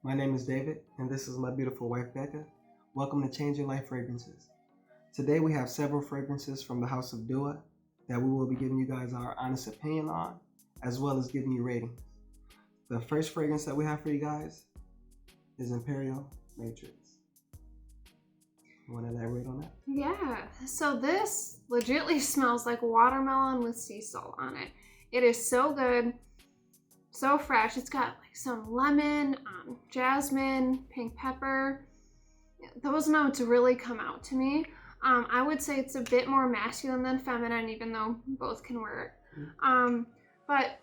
My name is David, and this is my beautiful wife, Becca. Welcome to Change Your Life Fragrances. Today we have several fragrances from the House of Dua that we will be giving you guys our honest opinion on, as well as giving you ratings. The first fragrance that we have for you guys is Imperiale Matrix. You want to elaborate on that? Yeah, so this legitimately smells like watermelon with sea salt on it. It is so good, so fresh. It's got like some lemon, jasmine, pink pepper. Those notes really come out to me. I would say it's a bit more masculine than feminine, even though both can wear it. But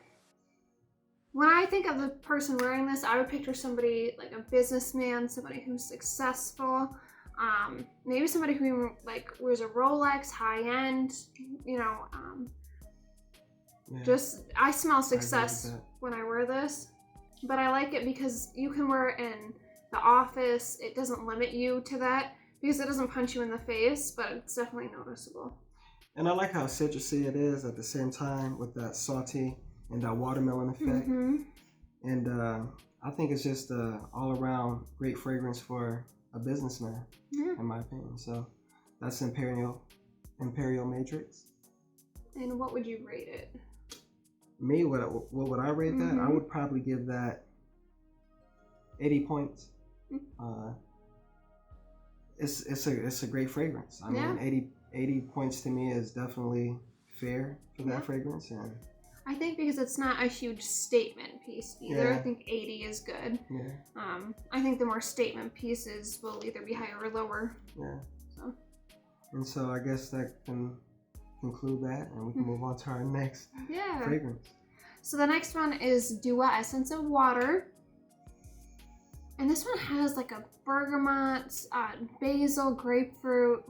when I think of the person wearing this, I would picture somebody like a businessman, somebody who's successful. Maybe somebody who like wears a Rolex, high end, I smell success when I wear this, but I like it because you can wear it in the office. It doesn't limit you to that because it doesn't punch you in the face, but it's definitely noticeable. And I like how citrusy it is at the same time with that salty and that watermelon effect. Mm-hmm. And I think it's just an all-around great fragrance for a businessman, in my opinion. So that's Imperiale Matrix. And what would you rate it? Me, what would I rate that? I would probably give that 80 points. It's a great fragrance. I mean, 80 points to me is definitely fair for that fragrance. And I think because it's not a huge statement piece either. I think 80 is good. Yeah. I think the more statement pieces will either be higher or lower. Yeah. And so I guess that can conclude that, and we can move on to our next fragrance. So the next one is Dua Essence of Water. And this one has like a bergamot, basil, grapefruit,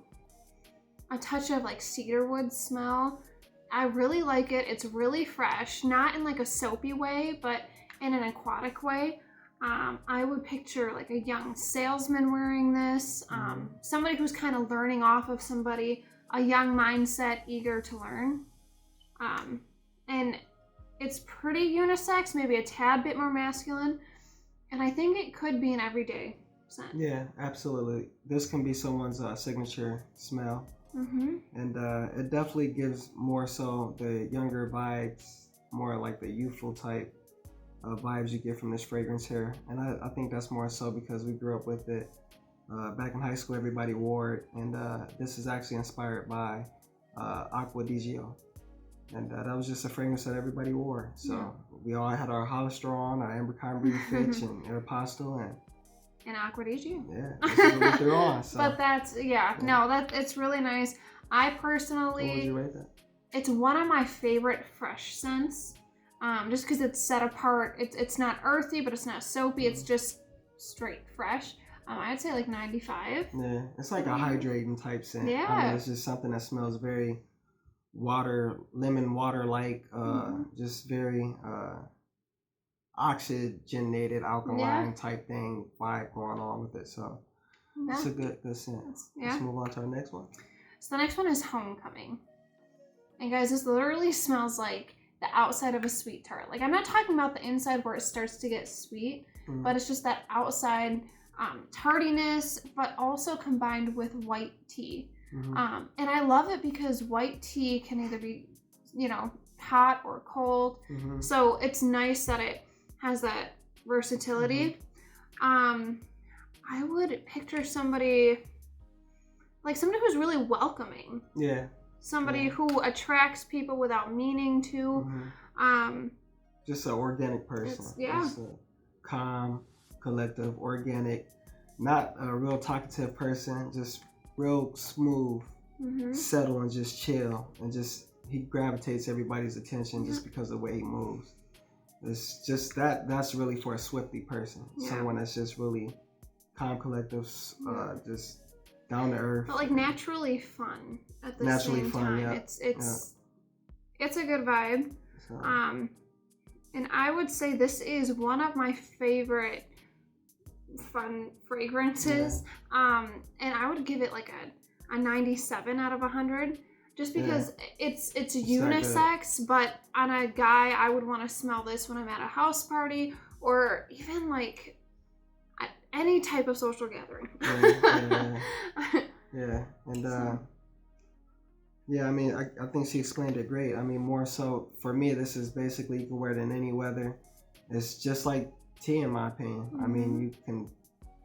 a touch of like cedarwood smell. I really like it. It's really fresh, not in like a soapy way, but in an aquatic way. I would picture like a young salesman wearing this, somebody who's kind of learning off of somebody, a young mindset, eager to learn. And it's pretty unisex, maybe a tad bit more masculine. And I think it could be an everyday scent. Yeah, absolutely. This can be someone's signature smell. And it definitely gives more so the younger vibes, more like the youthful type vibes you get from this fragrance here. And I think that's more so because we grew up with it. Back in high school, everybody wore it. And this is actually inspired by Aphrodisiac. And that was just a fragrance that everybody wore. So we all had our Hollister on, our Abercrombie Fitch, and Aeropostale, and Aphrodisiac. Yeah, that's what they're on. So. But that's it's really nice. I personally, what would you rate that? It's one of my favorite fresh scents. Just because it's set apart. It's not earthy, but it's not soapy. It's just straight fresh. I'd say like 95. Yeah, it's like a hydrating type scent. Yeah, I mean, it's just something that smells very lemon water like, just very oxygenated alkaline type thing vibe going on with it. So it's a good scent. Let's move on to our next one. So the next one is Homecoming. And guys, this literally smells like the outside of a sweet tart. Like, I'm not talking about the inside where it starts to get sweet, but it's just that outside tardiness, but also combined with white tea. And I love it because white tea can either be, hot or cold. So it's nice that it has that versatility. I would picture somebody who's really welcoming. Yeah. Somebody who attracts people without meaning to. Just an organic person. Just a calm, collective, organic, not a real talkative person, just real smooth, settle and just chill, and just he gravitates everybody's attention just because of the way he moves. It's just that's really for a Swiftie person, someone that's just really calm, collective, just down to earth, but like naturally fun at the same time. It's a good vibe. So. And I would say this is one of my favorite fun fragrances. And I would give it like a 97 out of 100, just because it's unisex, but on a guy, I would want to smell this when I'm at a house party, or even like any type of social gathering. Yeah. And yeah, I mean, I think she explained it great. I mean, more so for me, this is basically you can wear it in any weather. It's just like tea, in my opinion. I mean, you can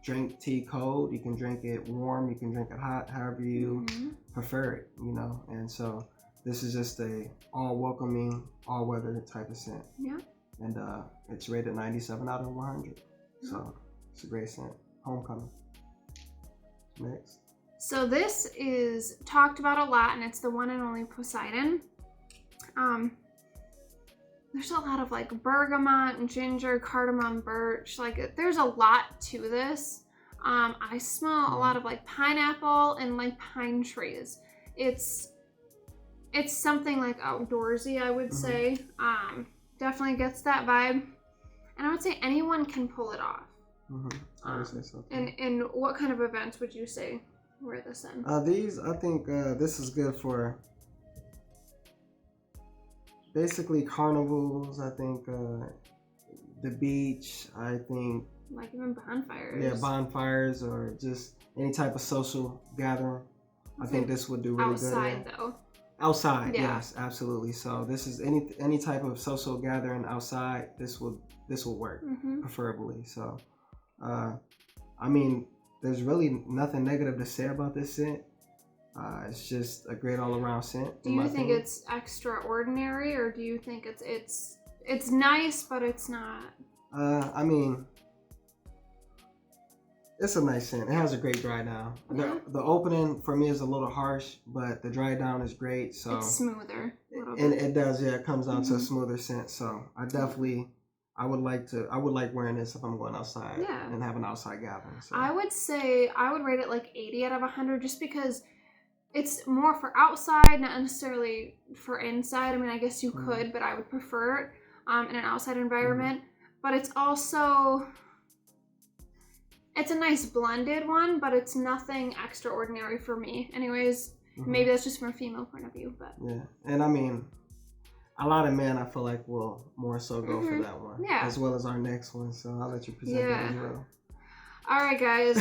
drink tea cold, you can drink it warm, you can drink it hot, however you prefer it, you know. And so this is just a all welcoming, all weather type of scent. Yeah. And it's rated 97 out of 100. So it's a great scent. Homecoming. Next. So this is talked about a lot, and it's the one and only Poseidon. There's a lot of like bergamot and ginger, cardamom, birch. Like there's a lot to this. I smell a lot of like pineapple and like pine trees. It's something like outdoorsy, I would say. Definitely gets that vibe. And I would say anyone can pull it off. I would say so. And what kind of events would you say wear this in? These, I think this is good for basically carnivals. I think the beach. I think like even bonfires. Yeah, bonfires or just any type of social gathering. I think this would do really good. Outside though. Outside, yes, absolutely. So this is any type of social gathering outside. This will work preferably. So, I mean, there's really nothing negative to say about this scent. It's just a great all around scent. Do you think it's extraordinary, or do you think it's nice but it's not? I mean, it's a nice scent. It has a great dry down. Yeah. The opening for me is a little harsh, but the dry down is great. So it's smoother. And it does, yeah. It comes down to a smoother scent. So I would like wearing this if I'm going outside and have an outside gathering. So. I would say I would rate it like 80 out of 100, just because it's more for outside, not necessarily for inside. I mean, I guess you could, but I would prefer it in an outside environment. But it's also. It's a nice blended one, but it's nothing extraordinary for me. Anyways, maybe that's just from a female point of view, but. Yeah, and I mean, a lot of men I feel like will more so go for that one. Yeah. As well as our next one, so I'll let you present that as well. All right, guys.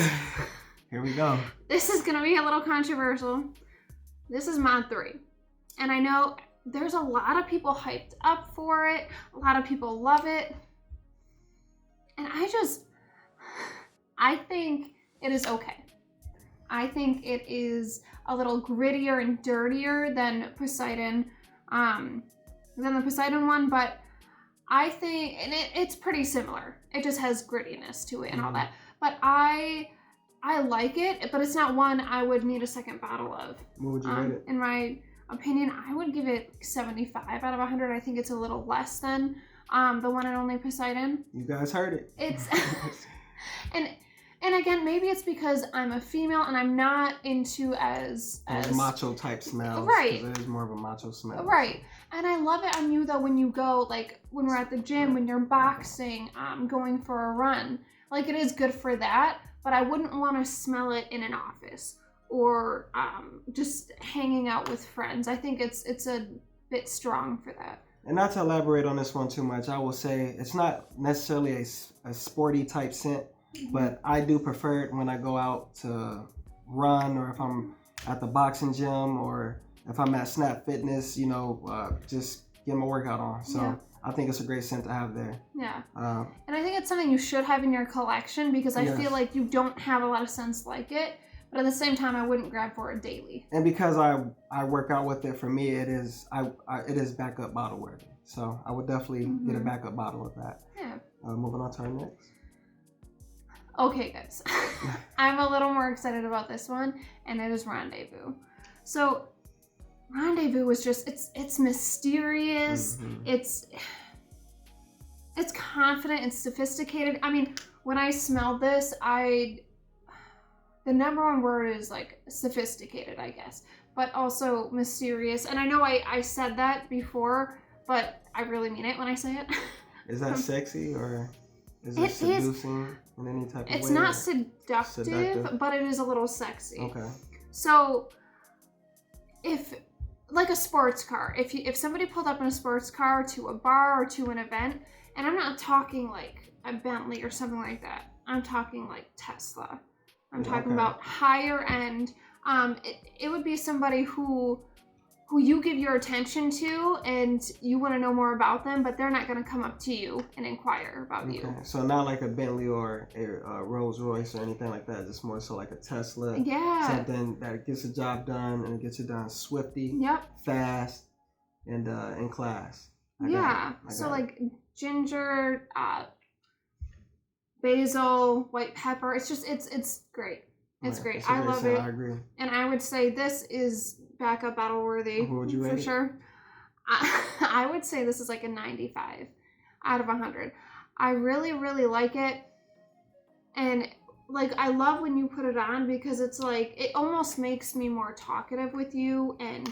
Here we go. This is going to be a little controversial. This is Mod 3. And I know there's a lot of people hyped up for it. A lot of people love it. And I think it is okay. I think it is a little grittier and dirtier than Poseidon, than the Poseidon one, but I think, and it's pretty similar. It just has grittiness to it and all that. But I like it, but it's not one I would need a second bottle of. What would you rate it? In my opinion, I would give it 75 out of 100. I think it's a little less than the one and only Poseidon. You guys heard it. It's and again, maybe it's because I'm a female and I'm not into as macho type smells. Right. It is more of a macho smell. Right. And I love it on you though when you go, like when we're at the gym, when you're boxing, going for a run. Like it is good for that, but I wouldn't want to smell it in an office or just hanging out with friends. I think it's a bit strong for that. And not to elaborate on this one too much, I will say it's not necessarily a sporty type scent, but I do prefer it when I go out to run, or if I'm at the boxing gym, or if I'm at Snap Fitness, just get my workout on. So I think it's a great scent to have there. Yeah. And I think it's something you should have in your collection, because I feel like you don't have a lot of scents like it. But at the same time, I wouldn't grab for it daily. And because I work out with it, for me, it is backup bottle worthy. So I would definitely get a backup bottle of that. Yeah. Moving on to our next. Okay, guys. I'm a little more excited about this one, and it is Rendezvous. So Rendezvous is just, it's mysterious. It's confident. It's sophisticated. I mean, when I smelled this, the number one word is like sophisticated, I guess, but also mysterious. And I know I said that before, but I really mean it when I say it. Is that sexy, or is it seducing in any type of way? It's not seductive, but it is a little sexy. Okay. So if, like a sports car, if somebody pulled up in a sports car to a bar or to an event, and I'm not talking like a Bentley or something like that, I'm talking like Tesla. I'm talking about higher end. It would be somebody who you give your attention to and you want to know more about them, but they're not going to come up to you and inquire about you. So not like a Bentley or a Rolls Royce or anything like that. Just more so like a Tesla. Yeah. Something that gets the job done and gets it done swifty, fast, and in class. So like ginger, basil, white pepper. It's just it's great. It's great. I love it. I agree. And I would say this is backup battle worthy. What would you rate for sure? I would say this is like a 95 out of 100. I really, really like it. And like I love when you put it on because it's like it almost makes me more talkative with you and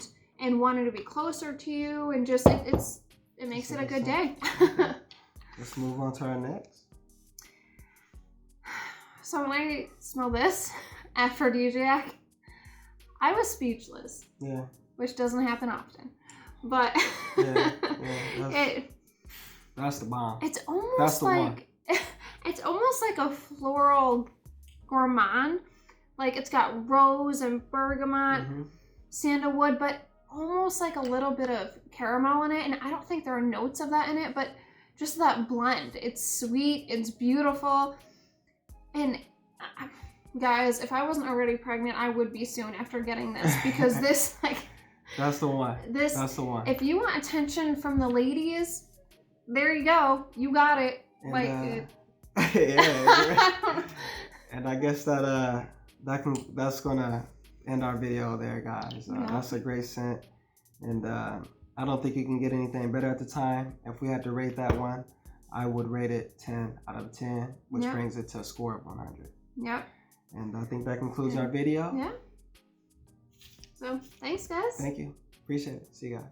wanting to be closer to you and just it makes it a good day. Let's move on to our next. So when I smell this Aphrodisiac, I was speechless. Yeah. Which doesn't happen often. But that's the bomb. It's almost like it's almost like a floral gourmand. Like it's got rose and bergamot, sandalwood, but almost like a little bit of caramel in it. And I don't think there are notes of that in it, but just that blend. It's sweet, it's beautiful. And guys, if I wasn't already pregnant, I would be soon after getting this because this that's the one. That's the one. If you want attention from the ladies, there you go. You got it. And, and I guess that's gonna end our video there, guys. That's a great scent, and I don't think you can get anything better at the time. If we had to rate that one, I would rate it 10 out of 10, which brings it to a score of 100. Yep. And I think that concludes our video. Yeah. So, thanks, guys. Thank you. Appreciate it. See you guys.